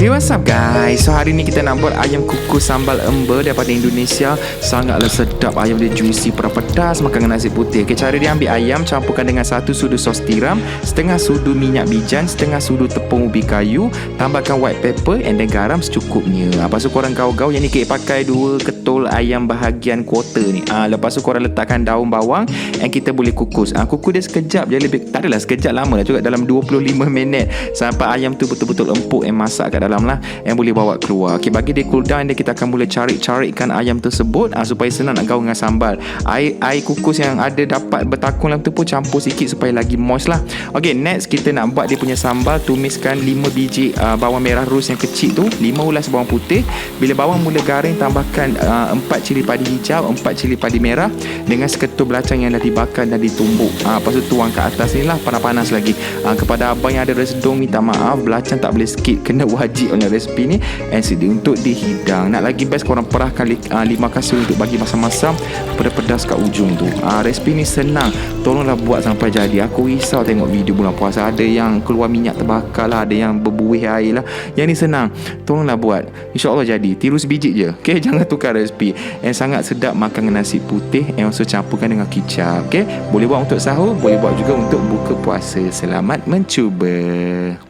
Hey, what's up guys? So hari ni kita nak buat ayam kukus sambal ember daripada Indonesia. Sangatlah sedap, ayam dia juicy, pedas, makan dengan nasi putih. Okay, cara dia ambil ayam, campurkan dengan 1 sudu sos tiram, setengah sudu minyak bijan, setengah sudu tepung ubi kayu, tambahkan white pepper and then garam secukupnya. Lepas tu korang gaul-gaul. Yang ni kek pakai 2 ketul ayam bahagian quarter ni. Lepas tu korang letakkan daun bawang and kita boleh kukus. Kukus dia sekejap je, lebih tak adalah sekejap, lama lah juga, dalam 25 minit sampai ayam tu betul-betul empuk and masak kat dalam lah, yang boleh bawa keluar. Okay, bagi dia cool down, dan kita akan mula carik-carikkan ayam tersebut supaya senang nak gaul dengan sambal. Air kukus yang ada dapat bertakung dalam tu pun campur sikit supaya lagi moist lah. Okay, next kita nak buat dia punya sambal. Tumiskan 5 biji bawang merah ros yang kecil tu, 5 ulas bawang putih. Bila bawang mula garing, tambahkan 4 cili padi hijau, 4 cili padi merah dengan seketul belacang yang dah dibakar dan ditumbuk. Lepas tu tuang kat atas ni lah, panas-panas lagi. Kepada abang yang ada resedung, minta maaf, belacang tak boleh skip, kena wajib oleh resipi ni, and sedia untuk dihidang. Nak lagi best, korang perahkan 5 kasut untuk bagi masam-masam pedas-pedas kat ujung tu. Resipi ni senang, tolonglah buat sampai jadi. Aku risau tengok video bulan puasa, ada yang keluar minyak terbakar lah, ada yang berbuih air lah. Yang ni senang, tolonglah buat, InsyaAllah jadi. Tiru sebiji je, okay? Jangan tukar resipi. And sangat sedap makan dengan nasi putih, and also campurkan dengan kicap, okay? Boleh buat untuk sahur, boleh buat juga untuk buka puasa. Selamat mencuba.